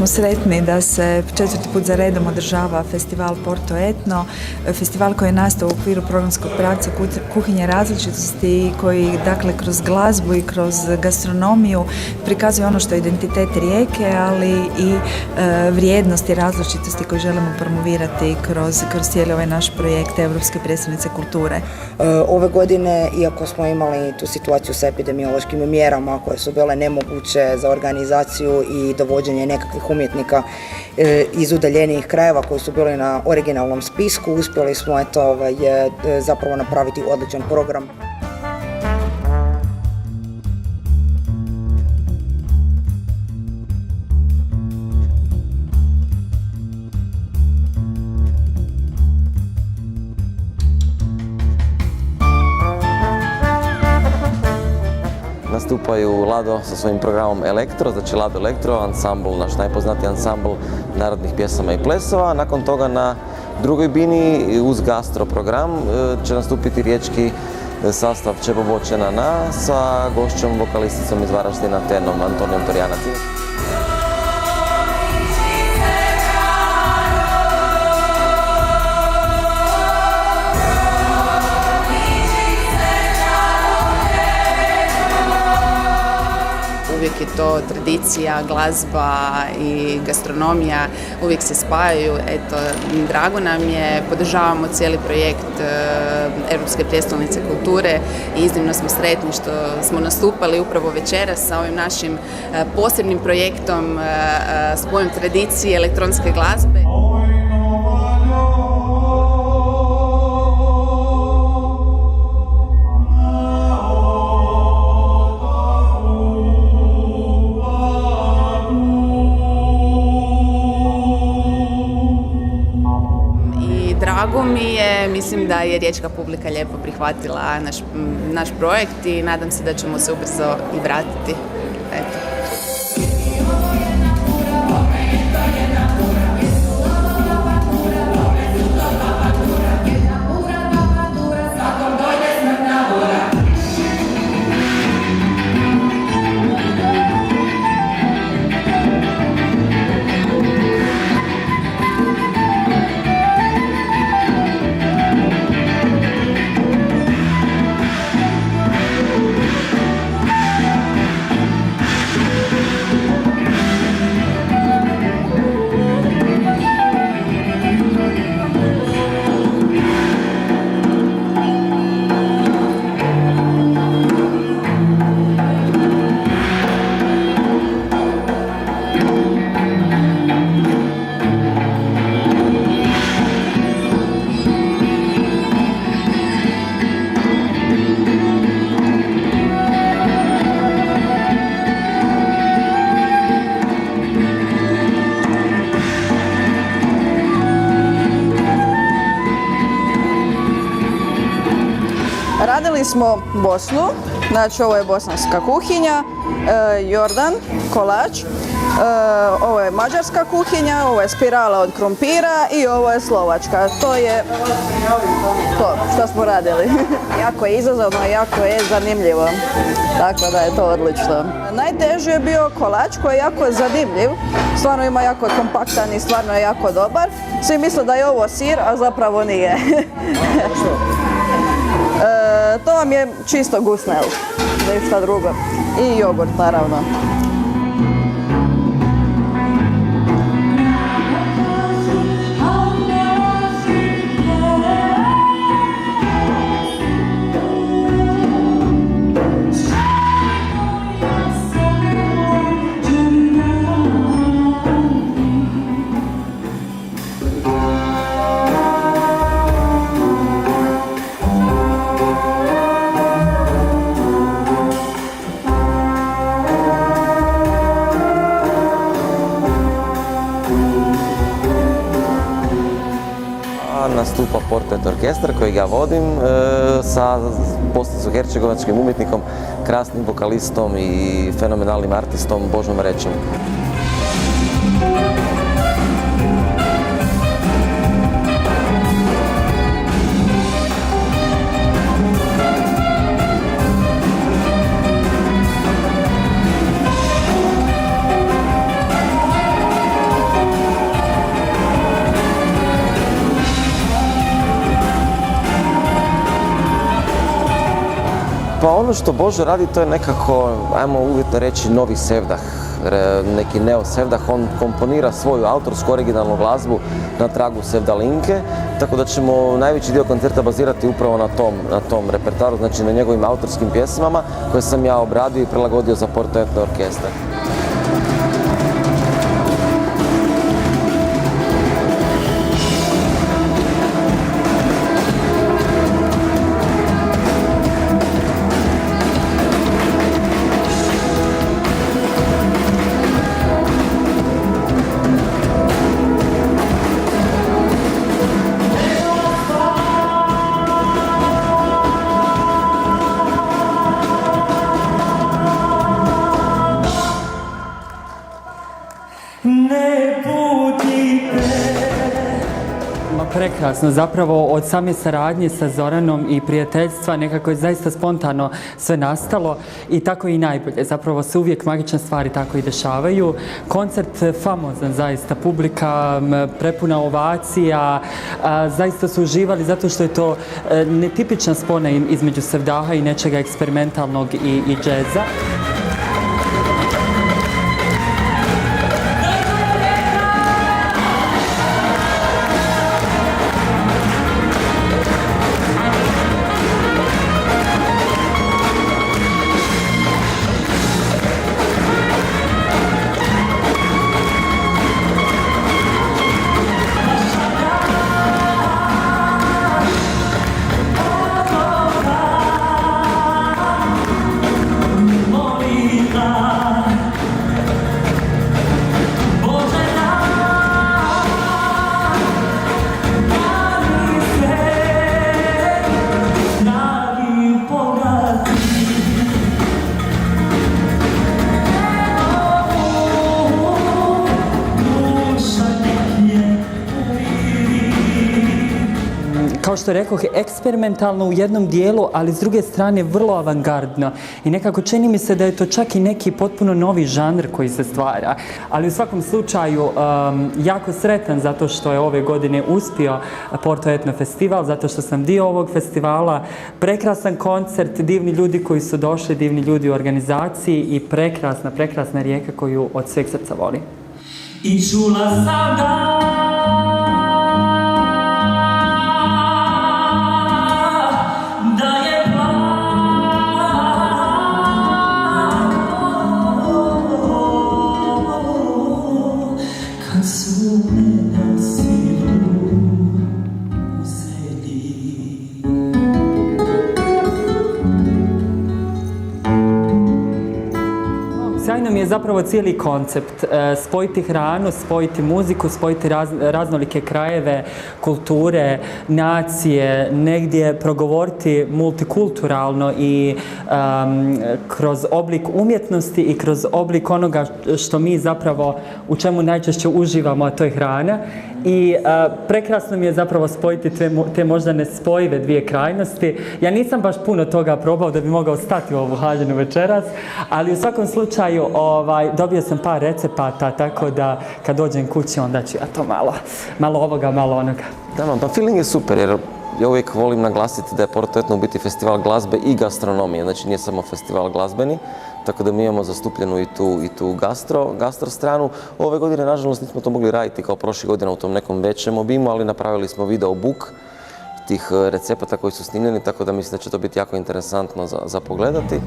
smo sretni da se 4. put za redom održava festival Porto Etno, festival koji je nastao u okviru programskog pravca kuhinje različitosti, koji dakle kroz glazbu i kroz gastronomiju prikazuje ono što je identitet Rijeke, ali i vrijednosti različitosti koje želimo promovirati kroz cijeli ovaj naš projekt Europske prijestolnice kulture. Ove godine, iako smo imali tu situaciju sa epidemiološkim mjerama koje su bile nemoguće za organizaciju i dovođenje nekakvih umjetnika iz udaljenijih krajeva koji su bili na originalnom spisku, uspjeli smo zapravo napraviti odličan program. Nastupaju Lado sa svojim programom Elektro, znači Lado Elektro, ansambl, naš najpoznatiji ansambl narodnih pjesama i plesova. Nakon toga na drugoj bini uz gastro program će nastupiti riječki sastav Čebo Bočena na sa gošćom vokalisticom iz Varaždina tenom Antonijom Torjanac. Uvijek je to tradicija, glazba i gastronomija, uvijek se spajaju. Eto, drago nam je, podržavamo cijeli projekt Europske prijestolnice kulture i iznimno smo sretni što smo nastupali upravo večeras sa ovim našim posebnim projektom spojem tradicije elektronske glazbe. Drago mi je, mislim da je riječka publika lijepo prihvatila naš projekt i nadam se da ćemo se ubrzo i vratiti. Eto. Radili smo Bosnu, znači ovo je bosanska kuhinja, Jordan, kolač, ovo je mađarska kuhinja, ovo je spirala od krumpira i ovo je slovačka. To je to što smo radili. Jako je izazovno, jako je zanimljivo, tako da je to odlično. Najteži je bio kolač koji je jako zanimljiv, stvarno ima jako kompaktan i stvarno je jako dobar. Svi misle da je ovo sir, a zapravo nije. To vam je čisto gusnel, ništa drugo. I jogurt, naravno. Nastupa Porto orkestar kojeg ja vodim sa bosansko-hercegovačkim umjetnikom, krasnim vokalistom i fenomenalnim artistom Božom Rećem. Pa ono što Božo radi, to je nekako, ajmo uvjetno reći, novi sevdah, neki neo sevdah. On komponira svoju autorsku originalnu glazbu na tragu sevdalinke, tako da ćemo najveći dio koncerta bazirati upravo na tom repertoaru, znači na njegovim autorskim pjesmama koje sam ja obradio i prilagodio za Porto Etno orkestar. Prekrasno, zapravo od same saradnje sa Zoranom i prijateljstva nekako je zaista spontano sve nastalo i tako i najbolje. Zapravo se uvijek magične stvari tako i dešavaju. Koncert famozan, zaista, publika prepuna ovacija, zaista su uživali zato što je to netipična spona između sevdaha i nečega eksperimentalnog i džeza. Kao što rekoh, eksperimentalno u jednom dijelu, ali s druge strane vrlo avangardno. I nekako čini mi se da je to čak i neki potpuno novi žanr koji se stvara. Ali u svakom slučaju jako sretan zato što je ove godine uspio Porto Etno festival, zato što sam dio ovog festivala. Prekrasan koncert, divni ljudi koji su došli, divni ljudi u organizaciji i prekrasna rijeka koju od sveg srca volim. I čula sam Sjajno mi je zapravo cijeli koncept. Spojiti hranu, spojiti muziku, spojiti raznolike krajeve, kulture, nacije, negdje progovoriti multikulturalno i kroz oblik umjetnosti i kroz oblik onoga što mi zapravo u čemu najčešće uživamo, a to je hrana. I prekrasno mi je zapravo spojiti te možda nespojive dvije krajnosti. Ja nisam baš puno toga probao da bi mogao stati u ovu hađenu večeras, ali u svakom slučaju dobio sam par recepata, tako da kad dođem kući onda ću ja to malo ovoga, malo onoga. Da, pa feeling je super jer ja uvijek volim naglasiti da je Porto Etno u biti festival glazbe i gastronomije, znači nije samo festival glazbeni, tako da mi imamo zastupljenu i tu gastro stranu. Ove godine, nažalost, nismo to mogli raditi kao prošle godine u tom nekom većem obimu, ali napravili smo video book tih recepata koji su snimljeni, tako da mislim da će to biti jako interesantno za pogledati.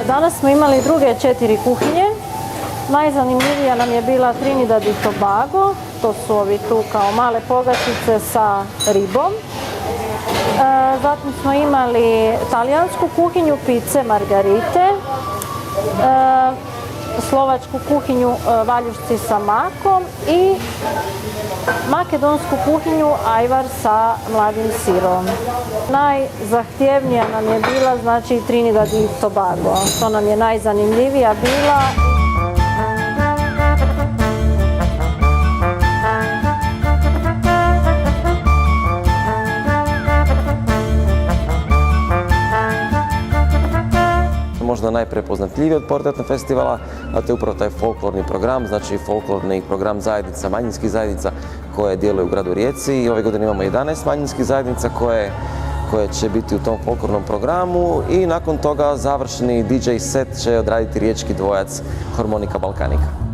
Danas smo imali druge 4 kuhinje. Najzanimljivija nam je bila Trinidad i Tobago. To su ovi tu kao male pogačice sa ribom. Zatim smo imali talijansku kuhinju, pice, margarite. slovačku kuhinju valjušci sa makom i makedonsku kuhinju ajvar sa mladim sirom. Najzahtjevnija nam je bila znači Trinidad i Tobago, to nam je najzanimljivija bila. Možda najprepoznatljiviji od Porto Etno festivala, a to je upravo taj folklorni program, znači folklorni program zajednica, manjinskih zajednica koje djeluju u gradu Rijeci i ove godine imamo 11 manjinskih zajednica koje će biti u tom folklornom programu i nakon toga završni DJ set će odraditi riječki dvojac Harmonika Balkanika.